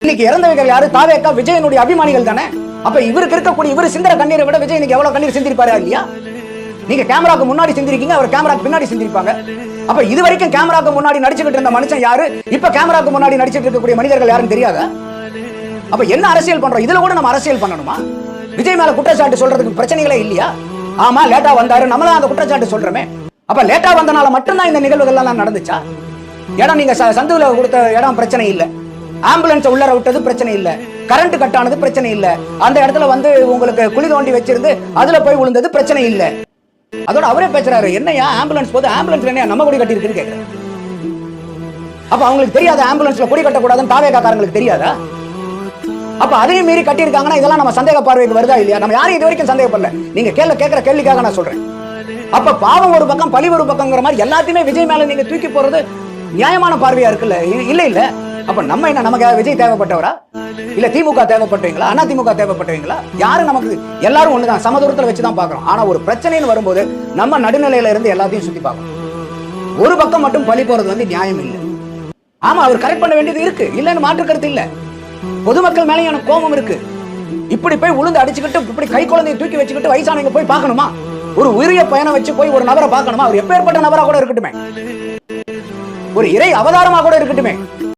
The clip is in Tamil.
இன்னைக்கு இறந்தவர்கள் யாரு? தாவேக்கா விஜயனுடைய அபிமானிகள் தானே. அப்ப இவருக்கு இருக்கக்கூடிய இவர் சிந்தர கண்ணீரை விட விஜய் இன்னைக்கு எவ்வளவு கண்ணீர் சிந்திருப்பாரா இல்லையா? நீங்க கேமராக்கு முன்னாடி சிந்திருக்கீங்க, அவர் கேமராக்கு பின்னாடி சிந்திருப்பாங்க. அப்ப இது வரைக்கும் கேமராக்கு முன்னாடி நடிச்சுக்கிட்டு இருந்த மனுஷன் யாரு, இப்ப கேமராக்கு முன்னாடி நடிச்சிட்டு இருக்கக்கூடிய மனிதர்கள் யாருன்னு தெரியாத? அப்ப என்ன அரசியல் பண்றோம்? இதுல கூட நம்ம அரசியல் பண்ணணுமா? விஜய் மேல குற்றச்சாட்டு சொல்றதுக்கு பிரச்சனைகளே இல்லையா? ஆமா லேட்டா வந்தாரு, நம்மள அந்த குற்றச்சாட்டு சொல்றோமே. அப்ப லேட்டா வந்தனால மட்டும்தான் இந்த நிகழ்வுகள் எல்லாம் நடந்துச்சா? இடம் நீங்க சந்துல கொடுத்த இடம் பிரச்சனை இல்ல, ஆம்புலன்ஸ் உள்ளர விட்டது பிரச்சனை இல்ல, கரண்ட் கட் ஆனது பிரச்சனை இல்ல, அந்த இடத்துல வந்து உங்களுக்கு குழி தோண்டி வச்சிருந்து அதுல போய் விழுந்தது பிரச்சனை இல்ல. அதோட அவரே பேசுறாரு, என்னையா ஆம்புலன்ஸ் போது ஆம்புலன்ஸ்ல என்ன நம்ம கொடி கட்டி இருக்குன்னு கேக்குறாரு. அப்ப அவங்களுக்கு தெரியாத ஆம்புலன்ஸ்ல கொடி கட்டக்கூடாதுன்னு தாவேக்காரங்களுக்கு தெரியாதா? அப்ப அதையும் மீறி கட்டி இருக்காங்கன்னா இதெல்லாம் நம்ம சந்தேக பார்வைக்கு வருதா இல்லையா? நம்ம யாரையும் இது வரைக்கும் சந்தேகப்படல, நீங்க கேட்கிற கேள்விக்காக நான் சொல்றேன். அப்ப பாவம் ஒரு பக்கம் பழி ஒரு பக்கம்ங்கிற மாதிரி எல்லாத்தையுமே விஜய் மேல நீங்க தூக்கி போறது நியாயமான பார்வையா இருக்குல்ல? இல்ல இல்ல. அப்ப நம்ம என்ன, நமக்கு விஜய் தேவைப்பட்டவரா இல்ல திமுக தேவைப்பட்டவங்களா, அண்ணா திமுக தேவைப்பட்டவங்களா? யாரு நமக்கு எல்லாரும் ஒண்ணுதான், சமதூரத்துல வச்சுதான் பாக்குறோம். ஆனா ஒரு பிரச்சனைன்னு வரும்போது நம்ம நடுநிலையில இருந்து எல்லாத்தையும் சுத்தி பார்க்கணும். ஒரு பக்கம் மட்டும் பழி போறது வந்து நியாயம் இல்லை. ஆமா அவர் கரெக்ட் பண்ண வேண்டியது இருக்கு, இல்லன்னு மாற்று கருத்து இல்ல. பொதுமக்கள் மேலே எனக்கு கோபம் இருக்கு. இப்படி போய் உளுந்து அடிச்சுக்கிட்டு இப்படி கை குழந்தையை தூக்கி வச்சுக்கிட்டு வயசானவங்க போய் பார்க்கணுமா? ஒரு உரிய பயணம் வச்சு போய் ஒரு நபரை பார்க்கணுமா? அவர் எப்பேற்பட்ட நபரா கூட இருக்கட்டுமே, ஒரு இறை அவதாரமா கூட இருக்கட்டுமே,